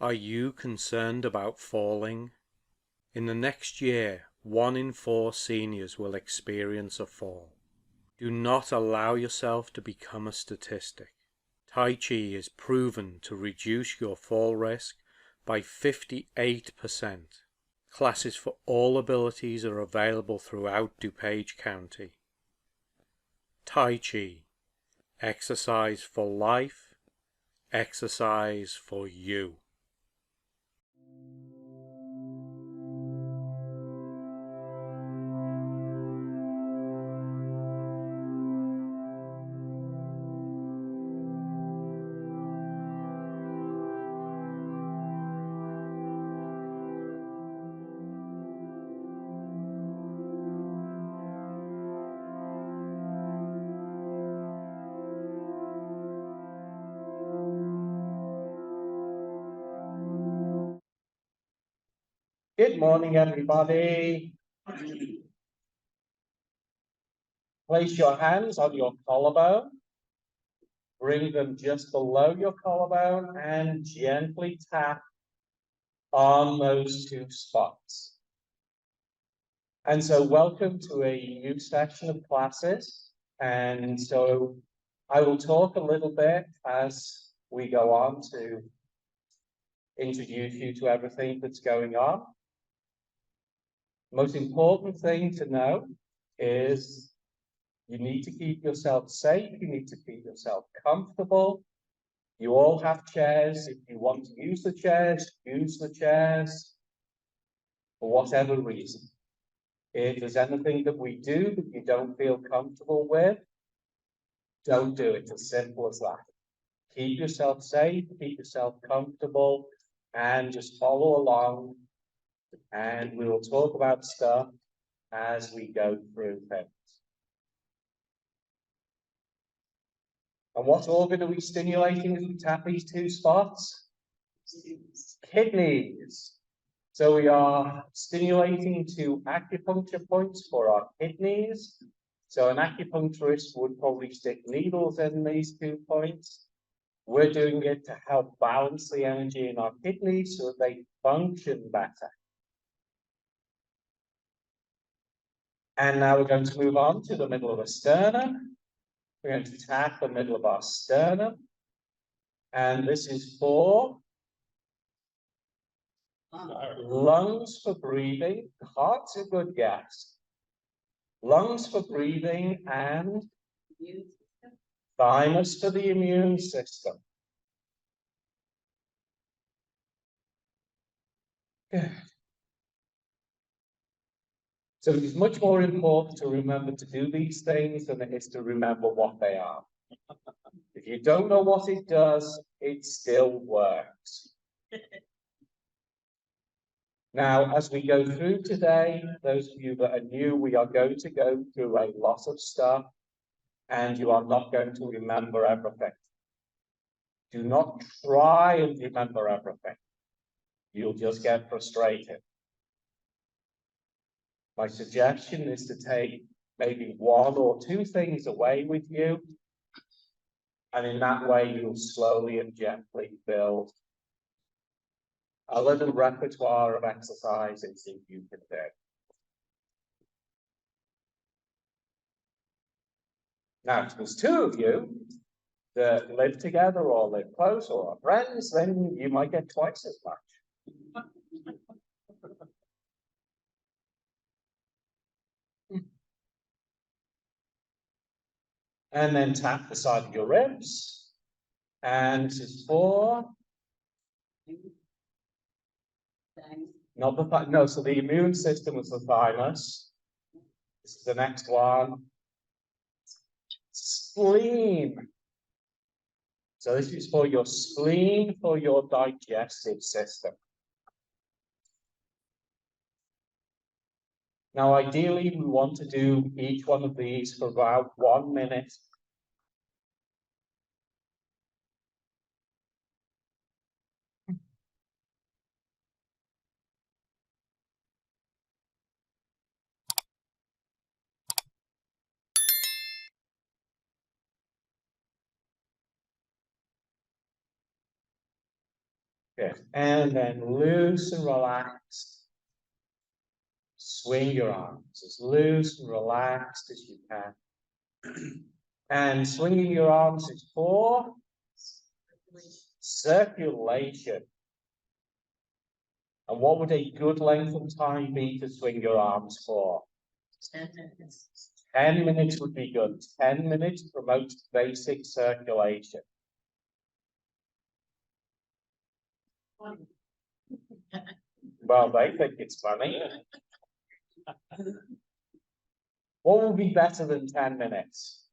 Are you concerned about falling? In the next year, 1 in 4 seniors will experience a fall. Do not allow yourself to become a statistic. Tai Chi is proven to reduce your fall risk by 58%. Classes for all abilities are available throughout DuPage County. Tai Chi. Exercise for life. Exercise for you. Good morning, everybody. Place your hands on your collarbone. Bring them just below your collarbone and gently tap on those 2 spots. And so welcome to a new section of classes. And so I will talk a little bit as we go on to introduce you to everything that's going on. Most important thing to know is you need to keep yourself safe. You need to keep yourself comfortable. You all have chairs. If you want to use the chairs for whatever reason. If there's anything that we do that you don't feel comfortable with, don't do it. As simple as that. Keep yourself safe, keep yourself comfortable, and just follow along. And we will talk about stuff as we go through things. And what organ are we stimulating as we tap these 2 spots? Kidneys. So we are stimulating 2 acupuncture points for our kidneys. So an acupuncturist would probably stick needles in these 2 points. We're doing it to help balance the energy in our kidneys so that they function better. And now we're going to move on to the middle of the sternum. We're going to tap the middle of our sternum. And this is for lungs for breathing. Heart's a good guess. Lungs for breathing and thymus for the immune system. Good. So it is much more important to remember to do these things than it is to remember what they are. If you don't know what it does, it still works. Now, as we go through today, those of you that are new, we are going to go through a lot of stuff, and you are not going to remember everything. Do not try and remember everything. You'll just get frustrated. My suggestion is to take maybe 1 or 2 things away with you, and in that way you'll slowly and gently build a little repertoire of exercises that you can do. Now, if there's 2 of you that live together or live close or are friends, then you might get twice as much. And then tap the side of your ribs. And this is for not the thymus. No, so the immune system was the thymus. This is the next one. Spleen. So this is for your spleen, for your digestive system. Now, ideally, we want to do each one of these for about 1 minute. Good. And then loose and relaxed. Swing your arms as loose and relaxed as you can. And swinging your arms is for circulation. And what would a good length of time be to swing your arms for? 10 minutes. 10 minutes would be good. 10 minutes promotes basic circulation. Well, they think it's funny. What would be better than 10 minutes?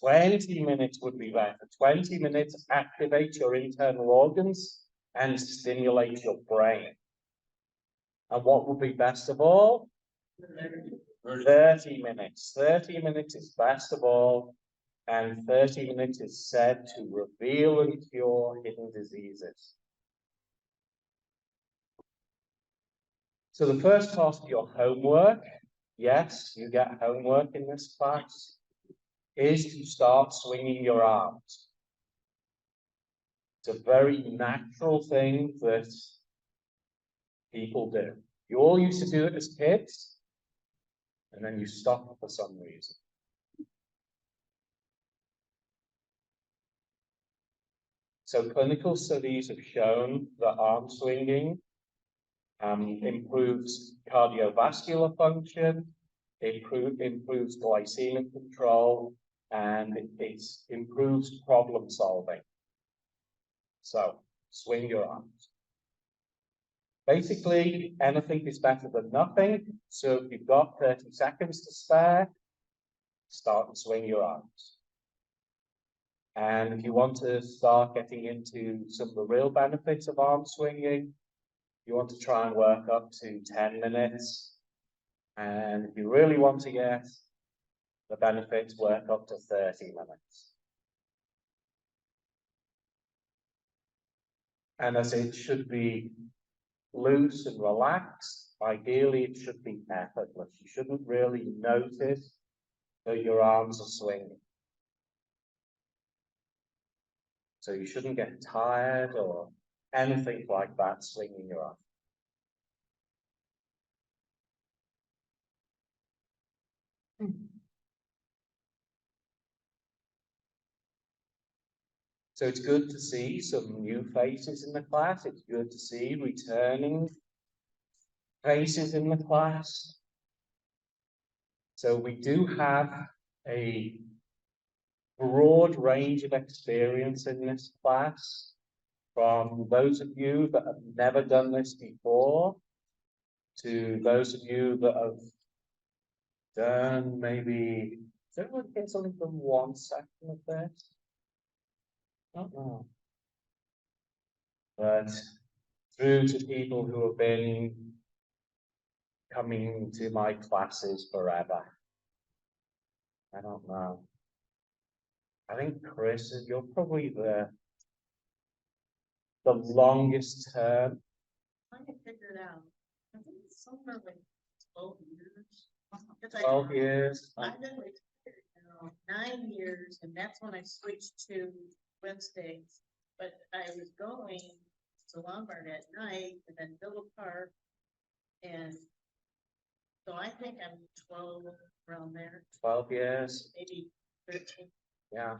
20 minutes would be better. 20 minutes activates your internal organs and stimulates your brain. And what would be best of all? 30 minutes. 30 minutes is best of all, and 30 minutes is said to reveal and cure hidden diseases. So the first part of your homework, yes, you get homework in this class, is to start swinging your arms. It's a very natural thing that people do. You all used to do it as kids, and then you stop for some reason. So clinical studies have shown that arm swinging improves cardiovascular function, improves glycemic control, and it improves problem solving. So swing your arms. Basically, anything is better than nothing. So if you've got 30 seconds to spare, start and swing your arms. And if you want to start getting into some of the real benefits of arm swinging, you want to try and work up to 10 minutes. And if you really want to get the benefits, work up to 30 minutes. And as it should be loose and relaxed, ideally it should be effortless. You shouldn't really notice that your arms are swinging. So you shouldn't get tired or anything like that swinging your arm. So it's good to see some new faces in the class. It's good to see returning faces in the class. So we do have a broad range of experience in this class, from those of you that have never done this before to those of you that have done maybe, has everyone gets only done one section of this? I don't know. But through to people who have been coming to my classes forever. I don't know. I think Chris, you're probably the longest term. I can figure it out. I think it's somewhere like 12 years. 12 years. I've been retired now 9 years, and that's when I switched to Wednesdays. But I was going to Lombard at night and then Villa Park. And so I think I'm 12 around there. 12 years. Maybe 13. Yeah.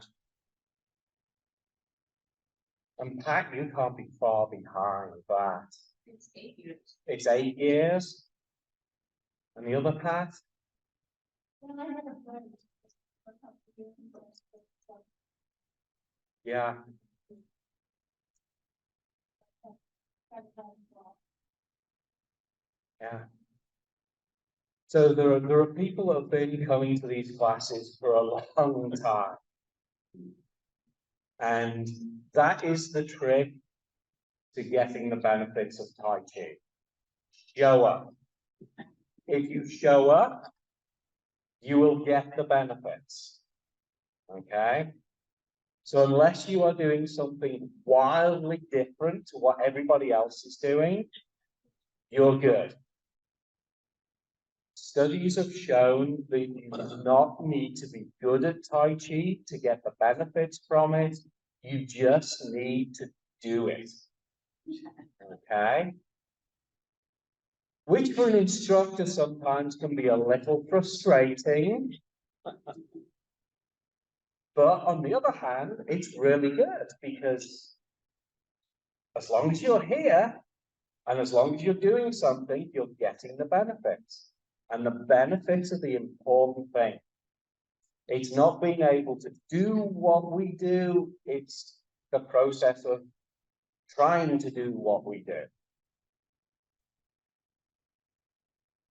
And Pat, you can't be far behind that. It's 8 years. It's 8 years. And the other Pat? Well, I had a friend. Yeah. Yeah. So there are people that have been coming to these classes for a long time. And that is the trick to getting the benefits of Tai Chi. Show up. If you show up, you will get the benefits. Okay? So unless you are doing something wildly different to what everybody else is doing, you're good. Studies have shown that you do not need to be good at Tai Chi to get the benefits from it. You just need to do it. Okay. Which for an instructor sometimes can be a little frustrating. But on the other hand, it's really good because as long as you're here and as long as you're doing something, you're getting the benefits. And the benefits are the important thing. It's not being able to do what we do, it's the process of trying to do what we do.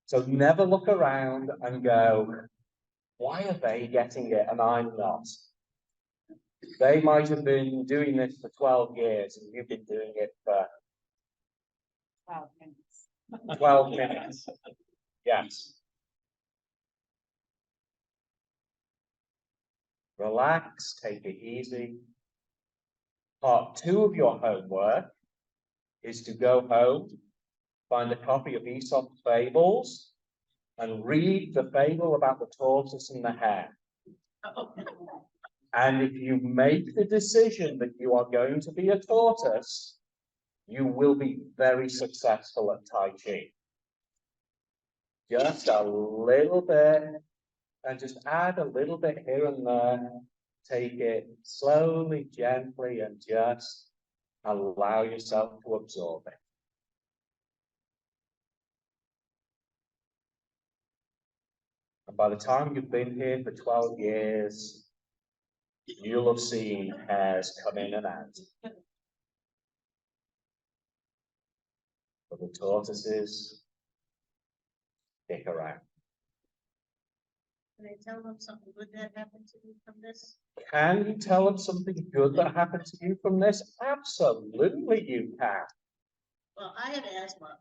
So never look around and go, why are they getting it and I'm not? They might have been doing this for 12 years and you've been doing it for 12 minutes. 12 minutes. Yes. Relax, take it easy. Part 2 of your homework is to go home, find a copy of Aesop's Fables, and read the fable about the tortoise and the hare. And if you make the decision that you are going to be a tortoise, you will be very successful at Tai Chi. Just a little bit, and just add a little bit here and there. Take it slowly, gently, and just allow yourself to absorb it. And by the time you've been here for 12 years, you'll have seen hares come in and out. But the tortoises stick around. Can I tell them something good that happened to me from this? Can you tell them something good that happened to you from this? Absolutely you can. Well, I had asthma.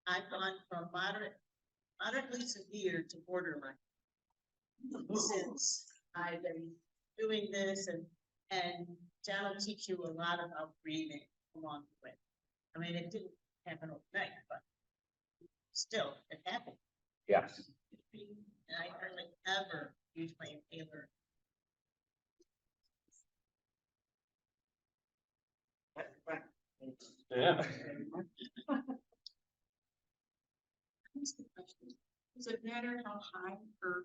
I've gone from moderately severe to borderline since I've been doing this, and John will teach you a lot about breathing along the way. I mean, it didn't happen overnight, but still, it happened. Yes. And I hardly ever use my inhaler. Yeah. Does it matter how high or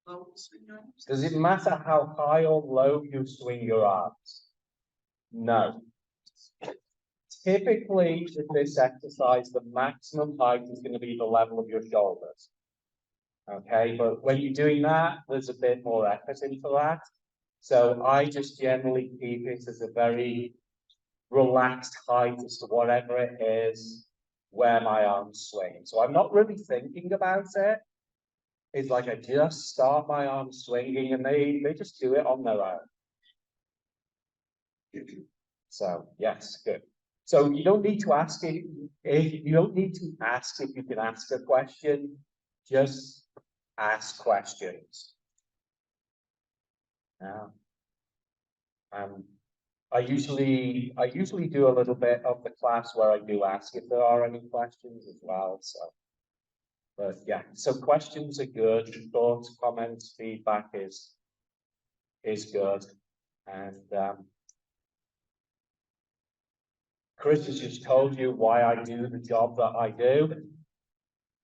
low you swing your arms? Does it matter how high or low you swing your arms? No. Typically, with this exercise, the maximum height is going to be the level of your shoulders. Okay, but when you're doing that, there's a bit more effort into that. So I just generally keep it as a very relaxed height as to whatever it is where my arms swing. So I'm not really thinking about it. It's like I just start my arms swinging and they just do it on their own. So yes, good. So you don't need to ask it if you don't need to ask if you can ask a question, just ask questions. Now, I usually do a little bit of the class where I do ask if there are any questions as well. So, but yeah, so questions are good. Thoughts, comments, feedback is good, and Chris has just told you why I do the job that I do,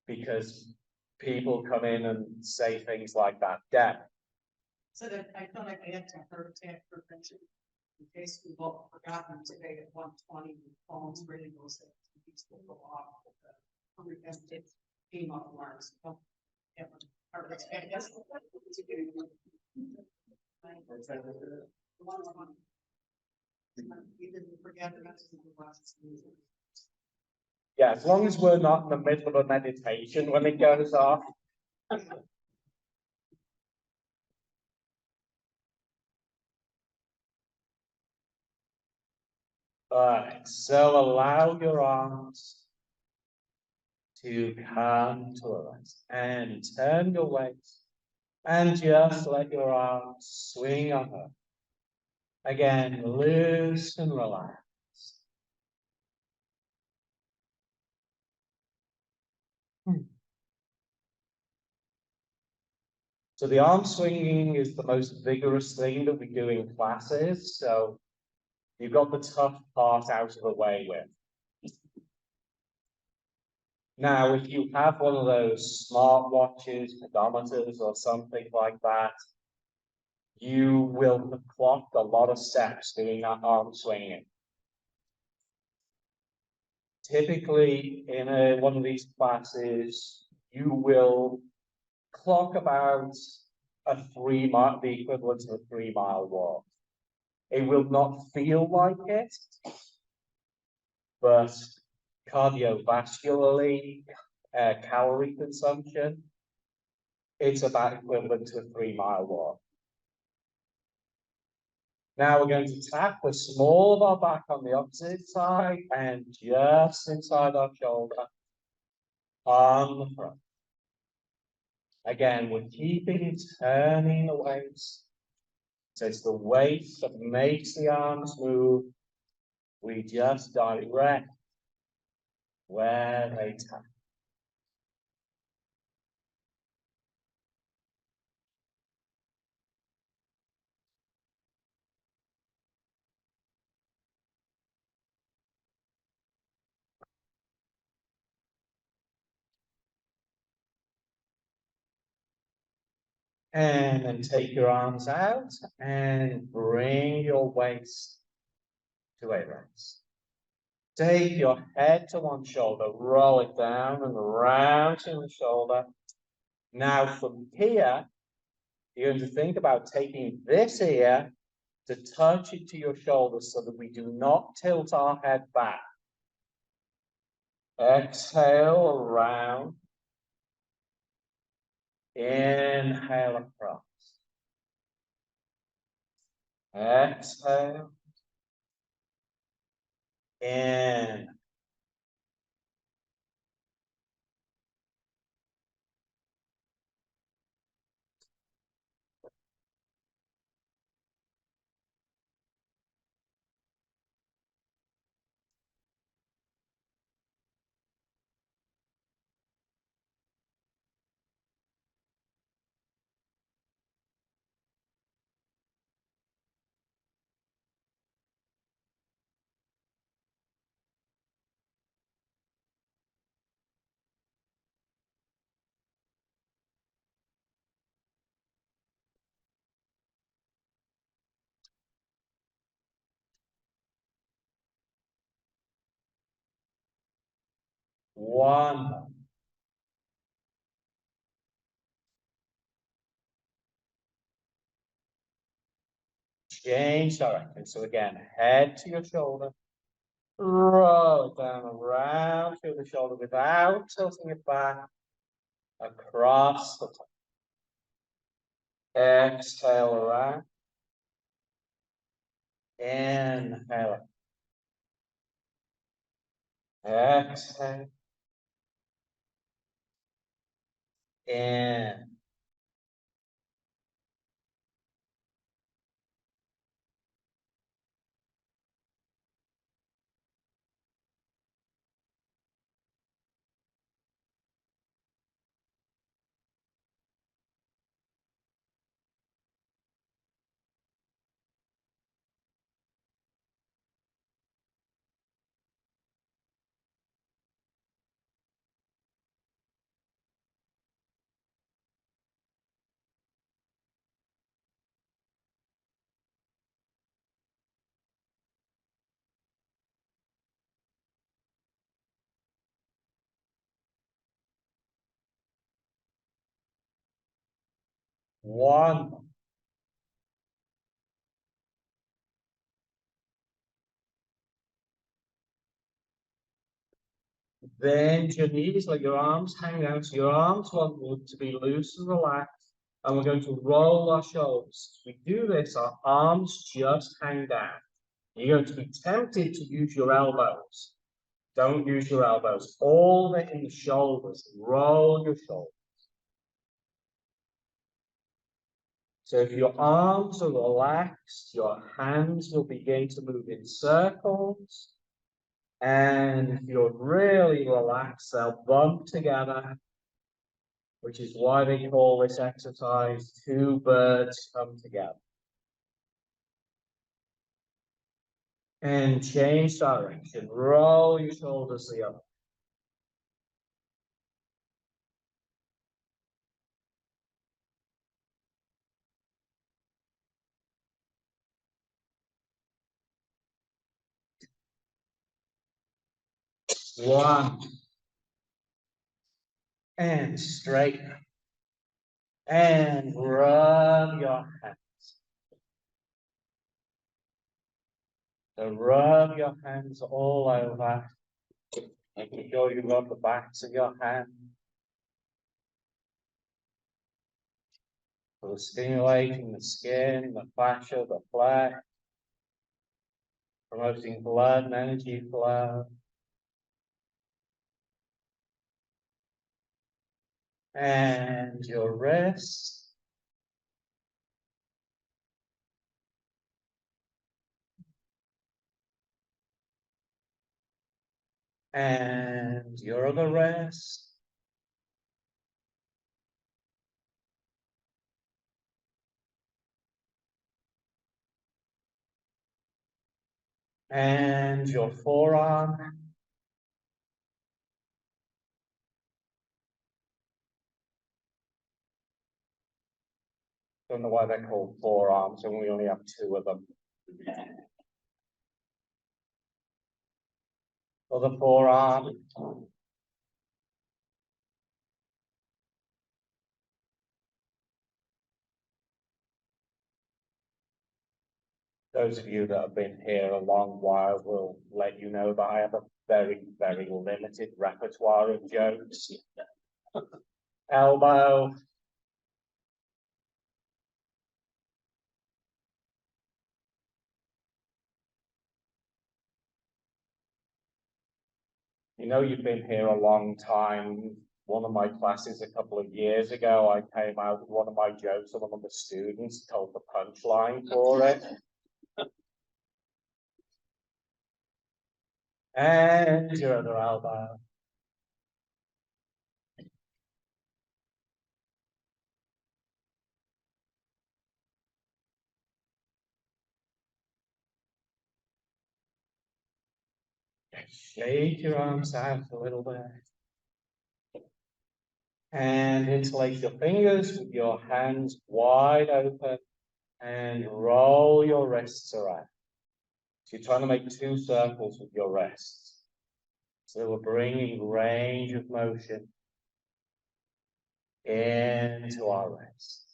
because people come in and say things like that. Deb. So that I feel like I have to heart attack prevention. In case we've all forgotten today at 1:20, the phone's ready to go, so these will go off with the preventive team of alarms. So, yeah, heart attack, yes. You didn't forget the message of the last music. Yeah, as long as we're not in the middle of a meditation when it goes off. Alright, so allow your arms to come to a rest and turn your weight and just let your arms swing on her. Again, loose and relax. So the arm swinging is the most vigorous thing that we do in classes. So You've got the tough part out of the way with. Now, if you have one of those smart watches, pedometers, or something like that, you will have clocked a lot of steps doing that arm swinging. Typically, in one of these classes, you will clock about the equivalent of a 3-mile walk. It will not feel like it, but cardiovascularly, calorie consumption, it's about equivalent to a 3-mile walk. Now we're going to tap the small of our back on the opposite side and just inside our shoulder on the front. Again, we're keeping turning the waist. So it's the weight that makes the arms move. We just direct where they tap. And then take your arms out and bring your waist to a rest. Take your head to one shoulder, roll it down and around to the shoulder. Now from here, you're going to think about taking this ear to touch it to your shoulder so that we do not tilt our head back. Exhale around. Inhale across. Exhale. In. One. Change direction. So again, head to your shoulder. Roll it down around to the shoulder without tilting it back. Across the top. Exhale around. Inhale. Exhale. In. One. Bend your knees, let your arms hang out. So your arms want to be loose and relaxed. And we're going to roll our shoulders. As we do this, our arms just hang down. You're going to be tempted to use your elbows. Don't use your elbows. All the in the shoulders. Roll your shoulders. So if your arms are relaxed, your hands will begin to move in circles. And if you're really relaxed, they'll bump together, which is why they call this exercise two birds come together. And change direction. Roll your shoulders the other. One. And straight. And rub your hands. So rub your hands all over. Making sure you rub the backs of your hands. So stimulating the skin, the fascia, the flesh. Promoting blood and energy flow. And your wrists. And your other wrist. And your forearm. Don't know why they're called forearms, and we only have two of them. Other forearm. Those of you that have been here a long while will let you know that I have a very, very limited repertoire of jokes. Elbow. You know, you've been here a long time. One of my classes a couple of years ago, I came out with one of my jokes, and one of the students told the punchline for it. And your other elbow. Shake your arms out a little bit. And interlace your fingers with your hands wide open and roll your wrists around. So you're trying to make two circles with your wrists. So we're bringing range of motion into our wrists.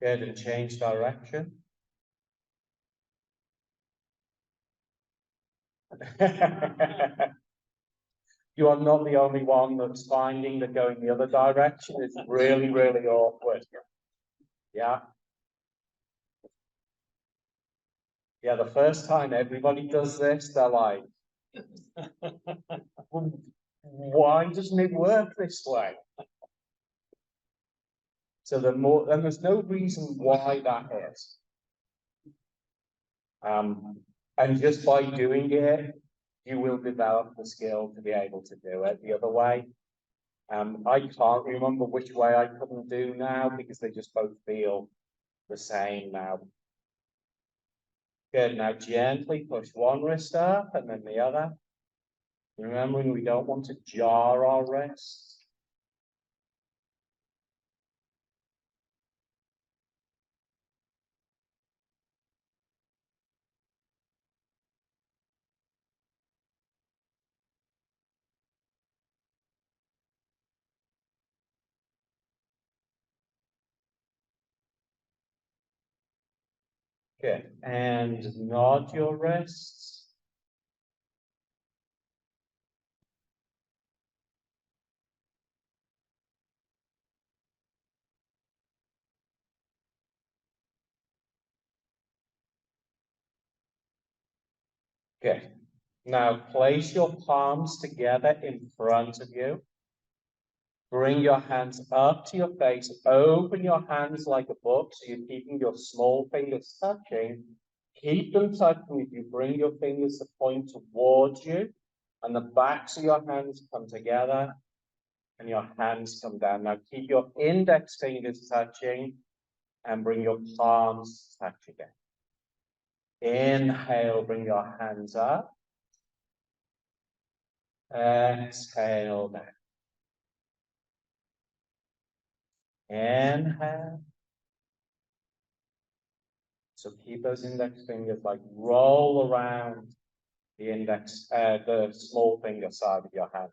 Good, and change direction. You are not the only one that's finding that going the other direction is really, really awkward. Yeah. Yeah, the first time everybody does this, they're like, why doesn't it work this way? So and there's no reason why that is. And just by doing it, you will develop the skill to be able to do it the other way. I can't remember which way I couldn't do now because they just both feel the same now. Good, now gently push one wrist up and then the other. Remembering we don't want to jar our wrists. Good, and nod your wrists. Good. Now place your palms together in front of you. Bring your hands up to your face. Open your hands like a book, so you're keeping your small fingers touching. Keep them touching as you bring your fingers to point towards you, and the backs of your hands come together, and your hands come down. Now keep your index fingers touching, and bring your palms to touch again. Inhale, bring your hands up. Exhale down. Inhale. So keep those index fingers like roll around the small finger side of your hand.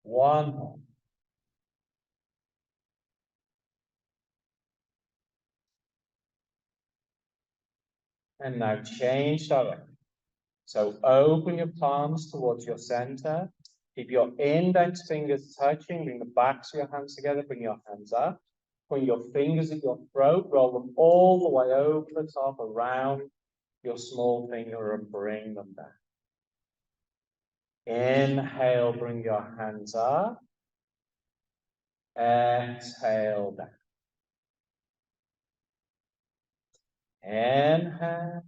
One more. And now change direction. So open your palms towards your center. Keep your index fingers touching. Bring the backs of your hands together. Bring your hands up. Point your fingers at your throat. Roll them all the way over the top around your small finger and bring them down. Inhale, bring your hands up. Exhale down. Inhale.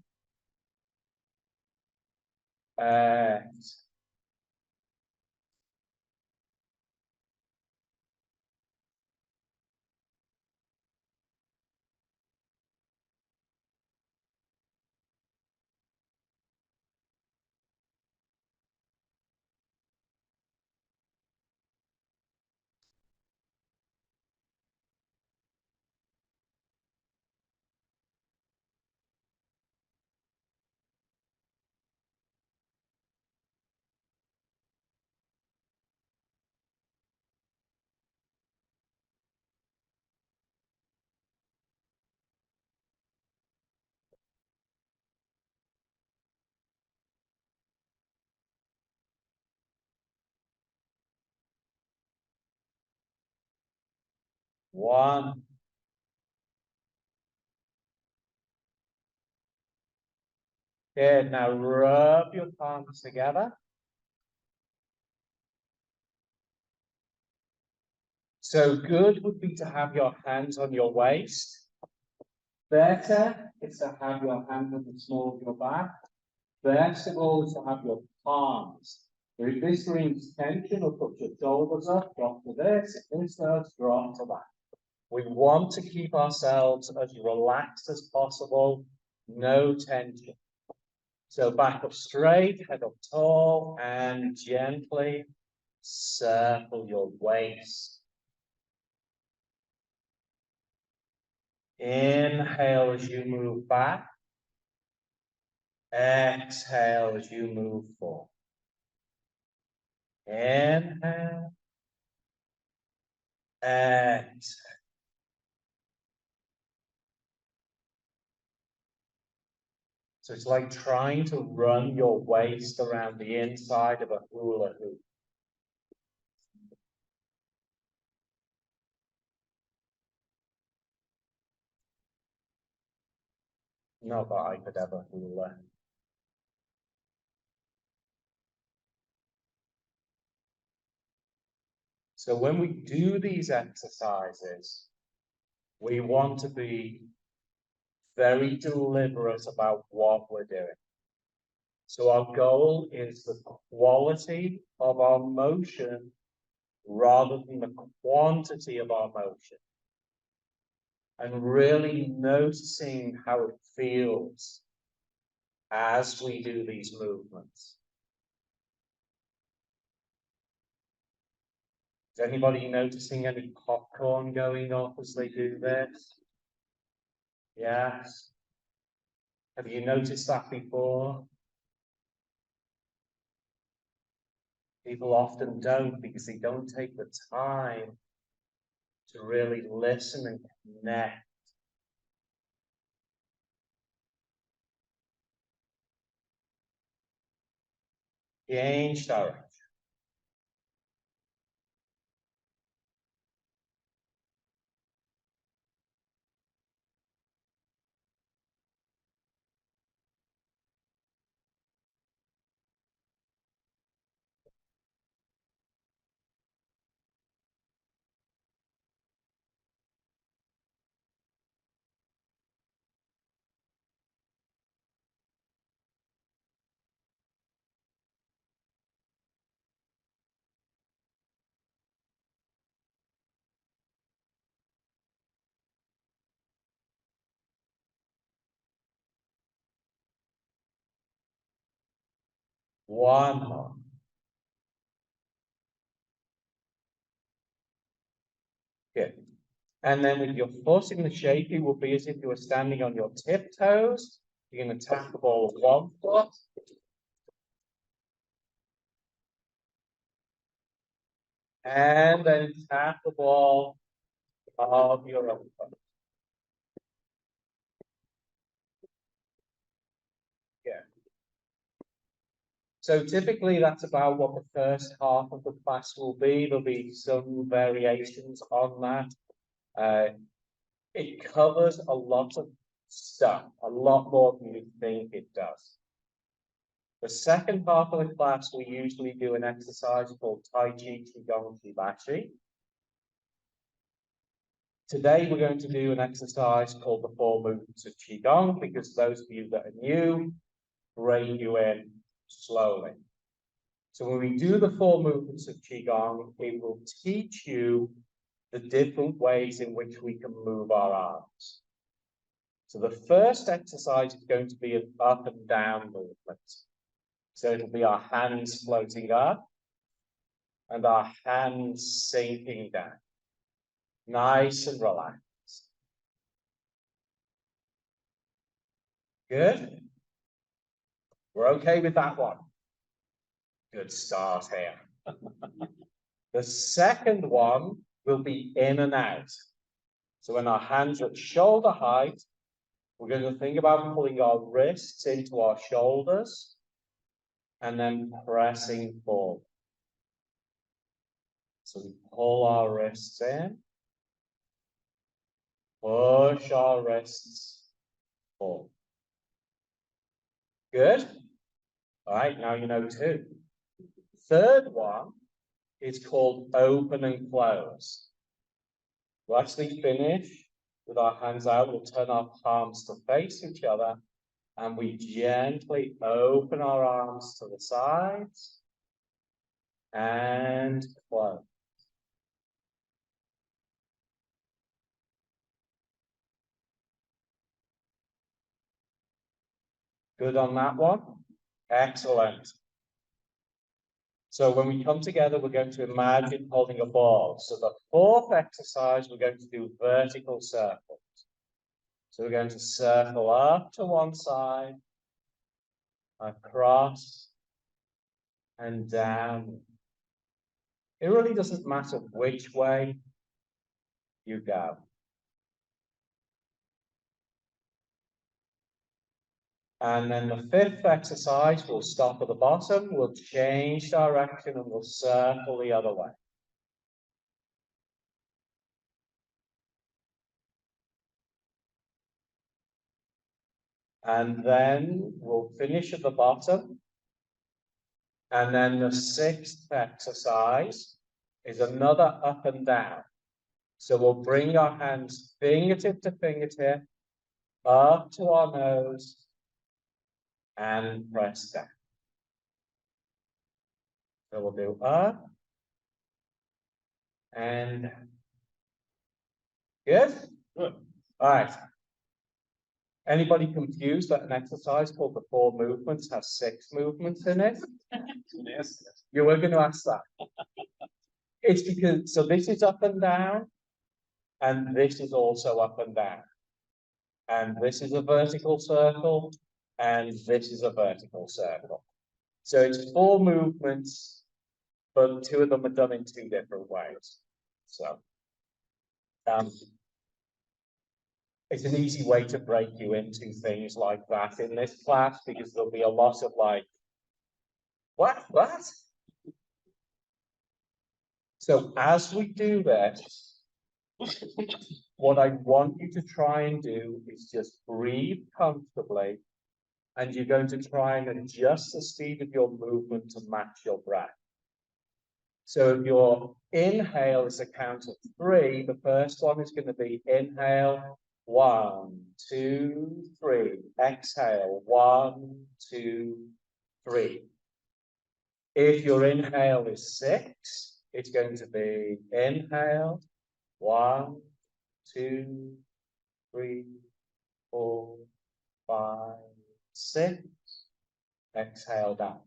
Exhale. One. Good. Now rub your palms together. So good would be to have your hands on your waist. Better is to have your hands on the small of your back. Best of all is to have your palms. If this brings tension or put your shoulders up, drop to this. If this does, drop to that. We want to keep ourselves as relaxed as possible, no tension. So back up straight, head up tall, and gently circle your waist. Inhale as you move back. Exhale as you move forward. Inhale. Exhale. So it's like trying to run your waist around the inside of a hula hoop. Not that I could ever hula. So when we do these exercises, we want to be very deliberate about what we're doing. So our goal is the quality of our motion rather than the quantity of our motion. And really noticing how it feels as we do these movements. Is anybody noticing any popcorn going off as they do this? Yes. Have you noticed that before? People often don't because they don't take the time to really listen and connect. Change direction. One more. Good. And then with your foot in the shape, it will be as if you were standing on your tiptoes. You're going to tap the ball with one foot. And then tap the ball of your other foot. Yeah. So typically that's about what the first half of the class will be. There'll be some variations on that. It covers a lot of stuff, a lot more than you think it does. The second half of the class, we usually do an exercise called Tai Chi, Qigong, Shibashi. Today, we're going to do an exercise called the 4 movements of Qigong, because those of you that are new, bring you in slowly. So when we do the 4 movements of Qigong, it will teach you the different ways in which we can move our arms. So the first exercise is going to be an up and down movement. So it'll be our hands floating up and our hands sinking down. Nice and relaxed. Good? We're okay with that one. Good start here. The second one will be in and out. So when our hands are at shoulder height, we're going to think about pulling our wrists into our shoulders and then pressing forward. So we pull our wrists in, push our wrists forward. Good? All right, now you know 2. Third one is called open and close. We'll actually finish with our hands out. We'll turn our palms to face each other and we gently open our arms to the sides and close. Good on that one? Excellent. So when we come together, we're going to imagine holding a ball. So the 4th exercise, we're going to do vertical circles. So we're going to circle up to one side, across, and down. It really doesn't matter which way you go. And then the 5th exercise, we'll stop at the bottom, we'll change direction and we'll circle the other way. And then we'll finish at the bottom. And then the 6th exercise is another up and down. So we'll bring our hands fingertip to fingertip up to our nose and press down. So we'll do up and good? Good. All right. Anybody confused that an exercise called the 4 movements has 6 movements in it? Yes. You were going to ask that. It's because, so this is up and down, and this is also up and down. And this is a vertical circle, and this is a vertical circle. So it's 4 movements, but 2 of them are done in 2 different ways. So it's an easy way to break you into things like that in this class, because there'll be a lot of like, what? So as we do this, what I want you to try and do is just breathe comfortably, and you're going to try and adjust the speed of your movement to match your breath. So if your inhale is a count of 3, the first one is going to be inhale, 1, 2, 3. Exhale, 1, 2, 3. If your inhale is 6, it's going to be inhale, 1, 2, 3, 4, 5, 6. Exhale down.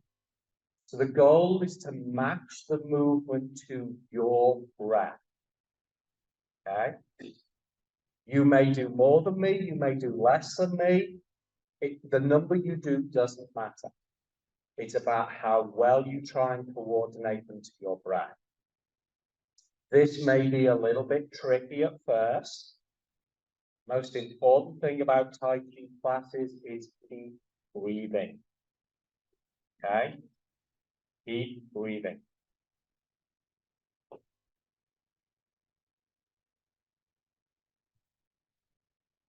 So the goal is to match the movement to your breath. Okay? You may do more than me, you may do less than me. The number you do doesn't matter. It's about how well you try and coordinate them to your breath. This may be a little bit tricky at first. Most important thing about Tai Chi classes is keep breathing. Okay? Keep breathing.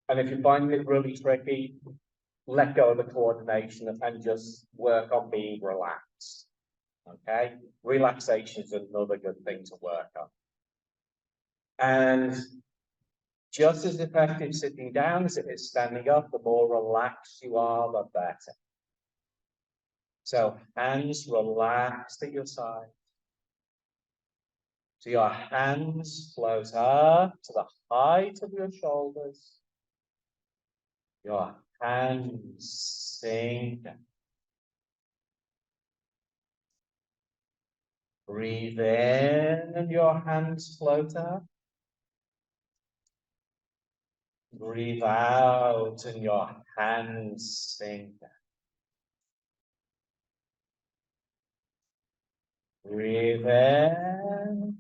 And if you find it really tricky, let go of the coordination and just work on being relaxed. Okay? Relaxation is another good thing to work on. And just as effective sitting down as it is standing up, the more relaxed you are, the better. So hands relaxed at your side. So your hands float up to the height of your shoulders. Your hands sink. Breathe in and your hands float up. Breathe out and your hands sink. Breathe in.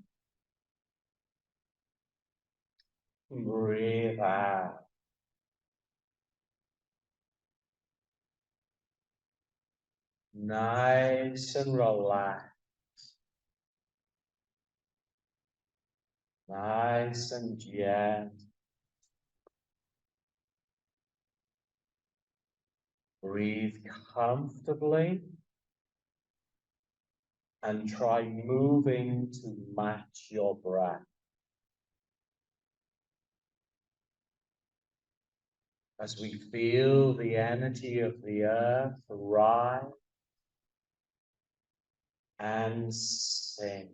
Breathe out. Nice and relaxed. Nice and gentle. Breathe comfortably and try moving to match your breath. As we feel the energy of the earth rise and sink.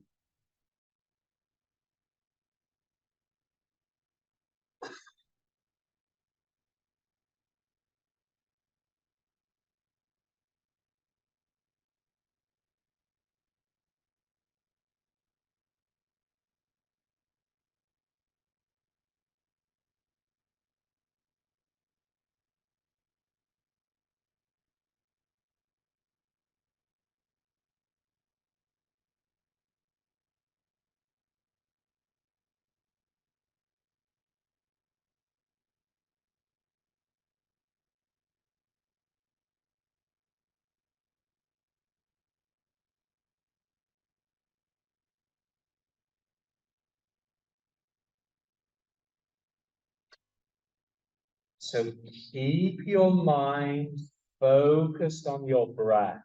So keep your mind focused on your breath.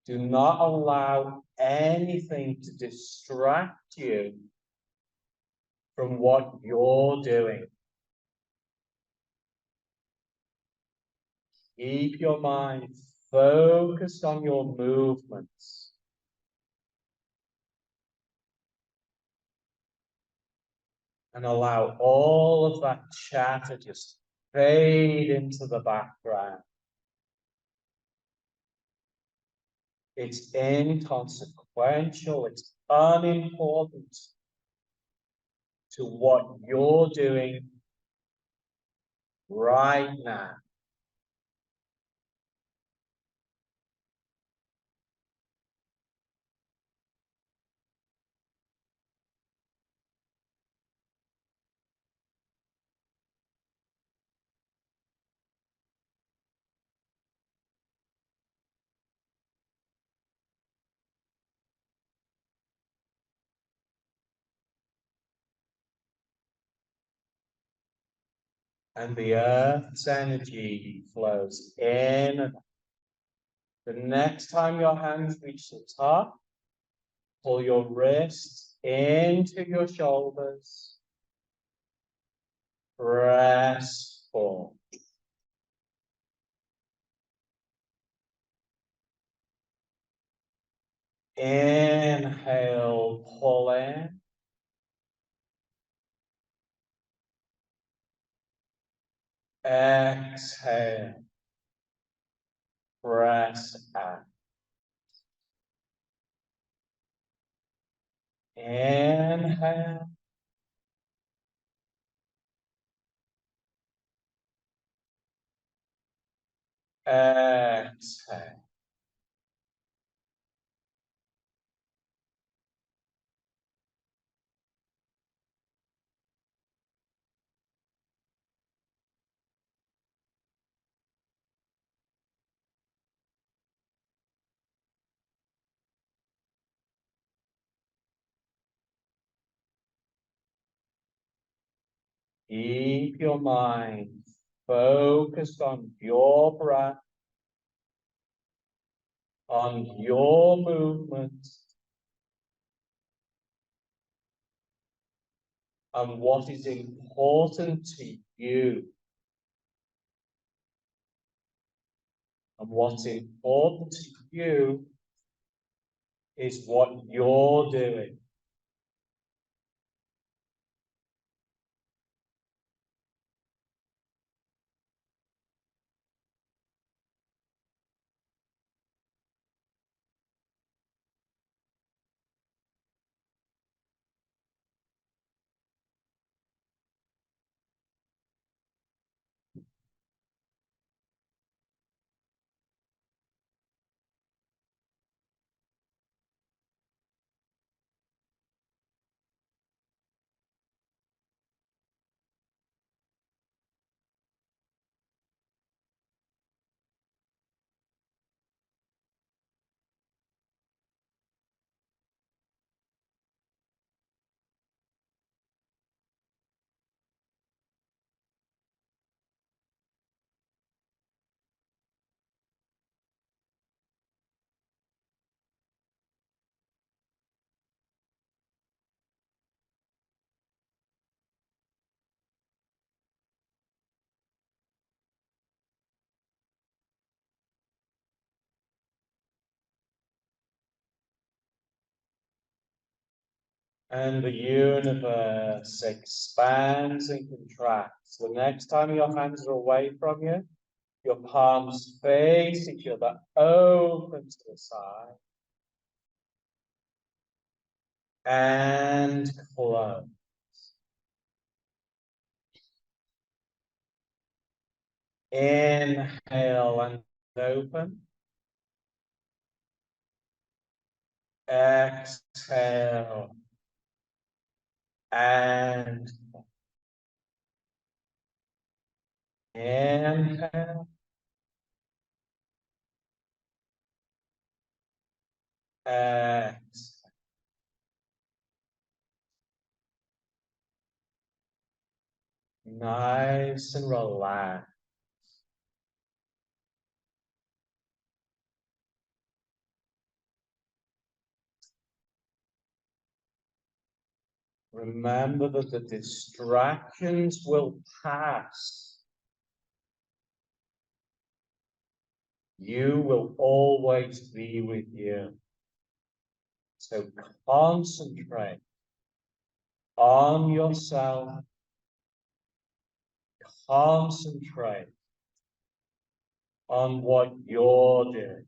Do not allow anything to distract you from what you're doing. Keep your mind focused on your movements. And allow all of that chatter just fade into the background. It's inconsequential, it's unimportant to what you're doing right now. And the earth's energy flows in. The next time your hands reach the top, pull your wrists into your shoulders. Press forward. Inhale, pull in. Exhale. Press out. Inhale. Exhale. Keep your mind focused on your breath, on your movement, and what is important to you. And what's important to you is what you're doing. And the universe expands and contracts. The next time your hands are away from you, your palms face each other, open to the side, and close. Inhale and open. Exhale and inhale. Exhale. Nice and relaxed. Remember that the distractions will pass. You will always be with you. So concentrate on yourself. Concentrate on what you're doing.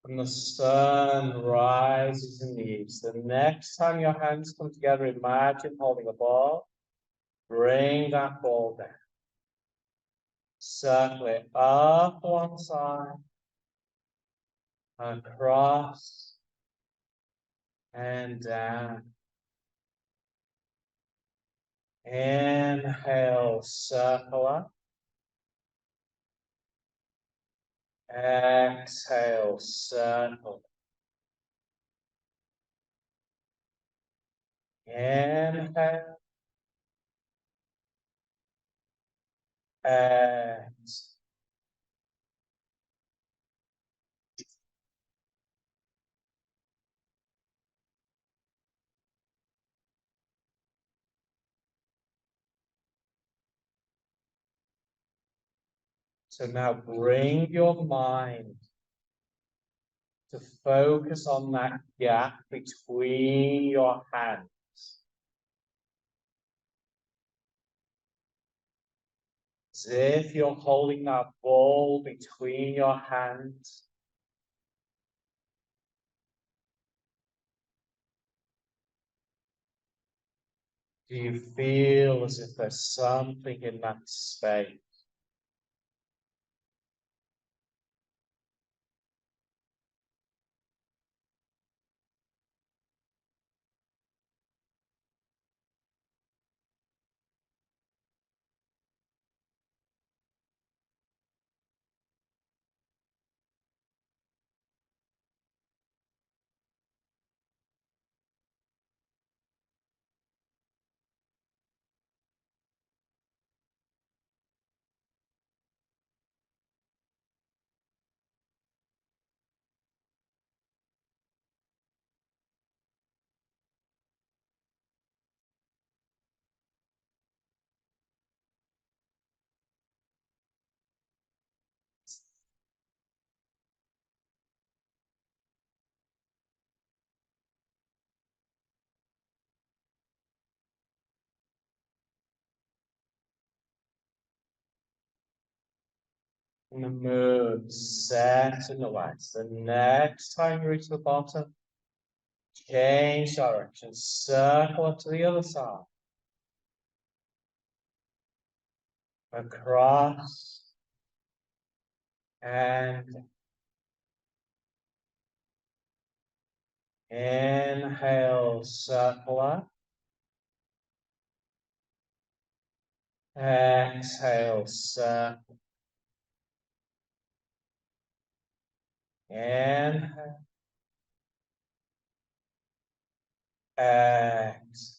When the sun rises in the east, the next time your hands come together, imagine holding a ball. Bring that ball down. Circle it up one side, across, and down. Inhale, circle up. Exhale, circle. Inhale. Exhale. So now bring your mind to focus on that gap between your hands. As if you're holding that ball between your hands. Do you feel as if there's something in that space? And the moon sets in the west. The next time you reach the bottom, change direction, circle up to the other side. Across and inhale, circle up. Exhale, circle. Inhale. Exhale.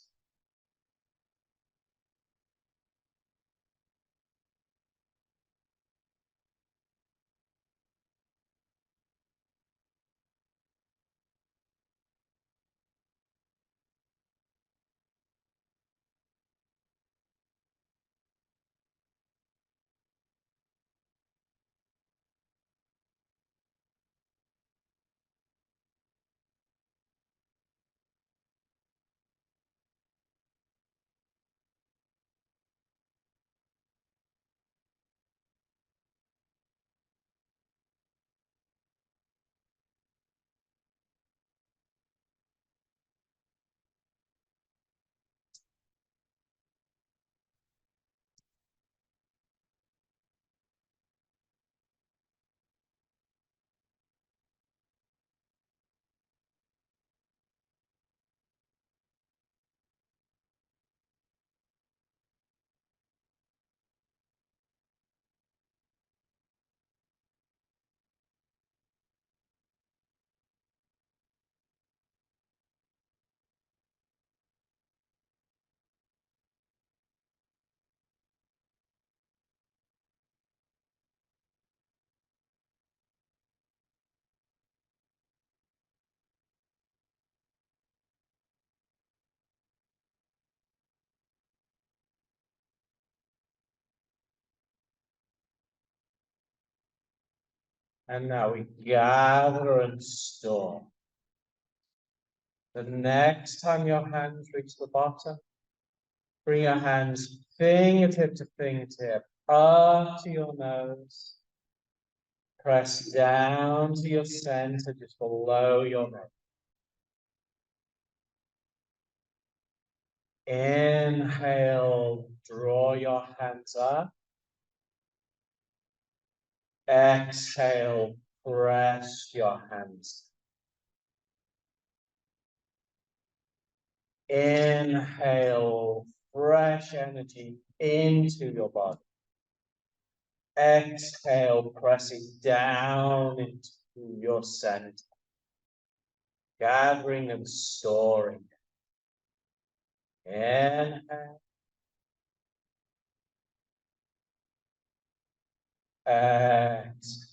And now we gather and store. The next time your hands reach the bottom, bring your hands fingertip to fingertip up to your nose. Press down to your center just below your neck. Inhale, draw your hands up. Exhale, press your hands. Inhale, fresh energy into your body. Exhale, press it down into your center. Gathering and storing. Inhale. Exhale.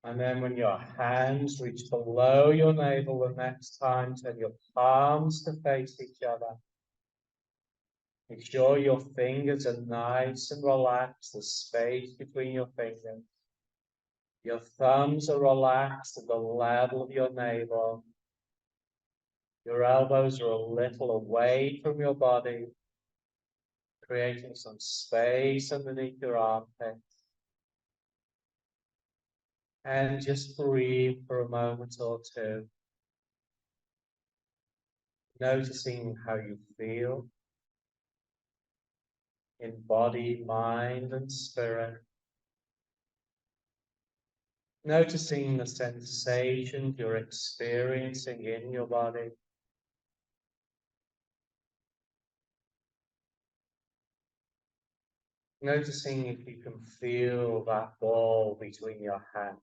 And then when your hands reach below your navel the next time, turn your palms to face each other. Make sure your fingers are nice and relaxed, the space between your fingers. Your thumbs are relaxed at the level of your navel. Your elbows are a little away from your body, creating some space underneath your armpits. And just breathe for a moment or two, noticing how you feel in body, mind, and spirit. Noticing the sensations you're experiencing in your body. Noticing if you can feel that ball between your hands.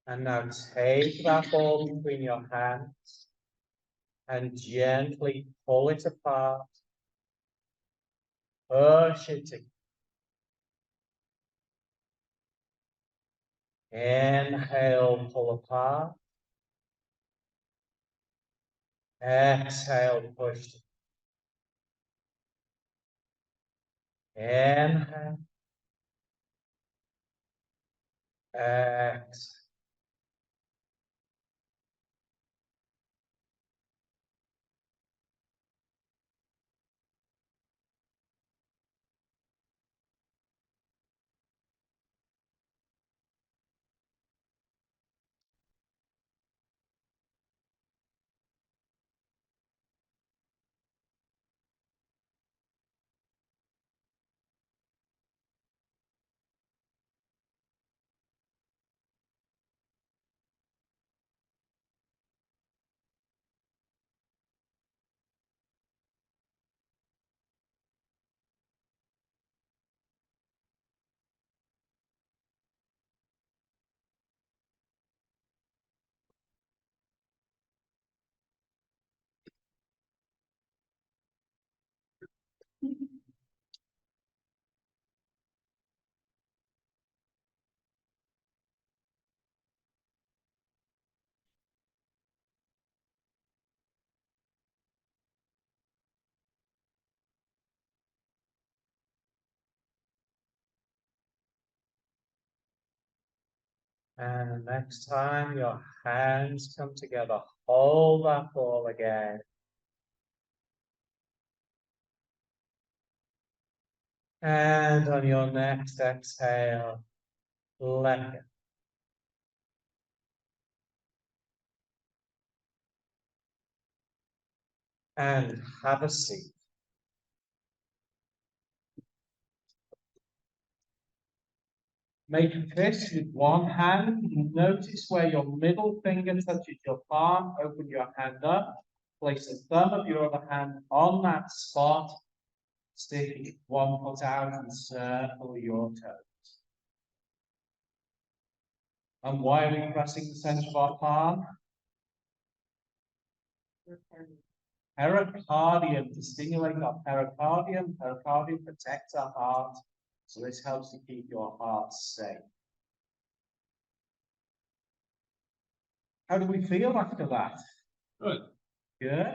And now take that ball between your hands and gently pull it apart. Push it together. Inhale, pull apart. Exhale, push. Inhale. Exhale. And next time your hands come together, hold that ball again. And on your next exhale, let go. And have a seat. Make a fist with one hand. Notice where your middle finger touches your palm. Open your hand up. Place the thumb of your other hand on that spot. Stick one foot out and circle your toes. And why are we pressing the center of our palm? Pericardium, to stimulate our pericardium. Pericardium protects our heart. So this helps to keep your heart safe. How do we feel after that? Good. Good.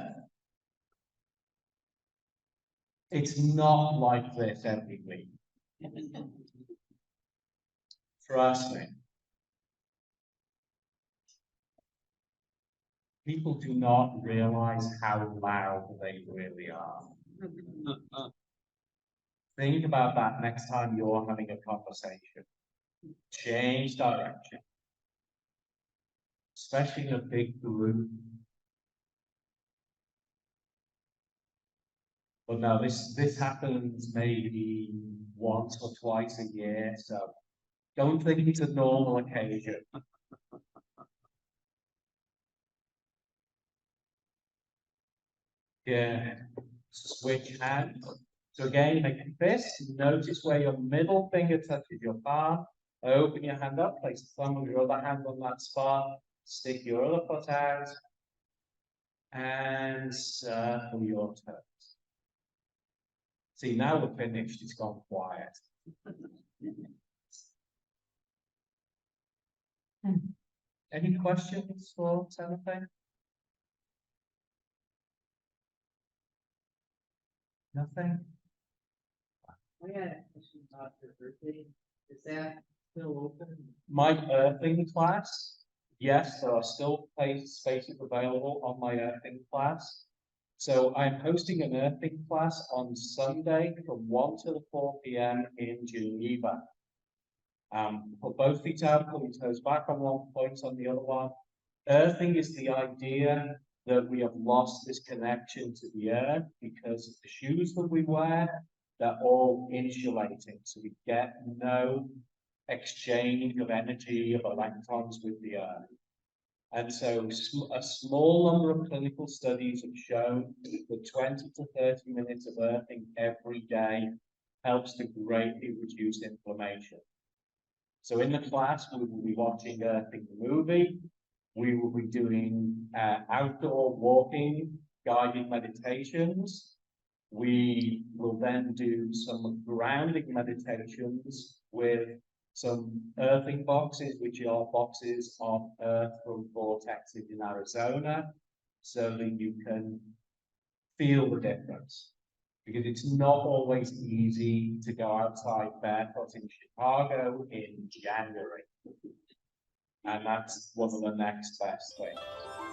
It's not like this every week. Trust me. People do not realize how loud they really are. Think about that next time you're having a conversation. Change direction. Especially in a big group. But now this happens maybe once or twice a year, so don't think it's a normal occasion. Yeah, switch hands. So again, make a fist. Notice where your middle finger touches your palm. Open your hand up, place the thumb of your other hand on that spot. Stick your other foot out. And circle your toes. See, now we're finished. It's gone quiet. Any questions for anything? Nothing? I had a question about your birthday. Is that still open? My earthing class, yes, there are still spaces available on my earthing class. So I'm hosting an earthing class on Sunday from 1 till 4 p.m. in Geneva. Put both feet out, pull your toes back on one point on the other one. Earthing is the idea that we have lost this connection to the earth because of the shoes that we wear. They're all insulating, so we get no exchange of energy, of electrons with the earth. And so a small number of clinical studies have shown that 20 to 30 minutes of earthing every day helps to greatly reduce inflammation. So in the class, we will be watching Earthing the movie. We will be doing outdoor walking, guided meditations. We will then do some grounding meditations with some earthing boxes, which are boxes of earth from vortexes in Arizona, so that you can feel the difference. Because it's not always easy to go outside barefoot in Chicago in January. And that's one of the next best things.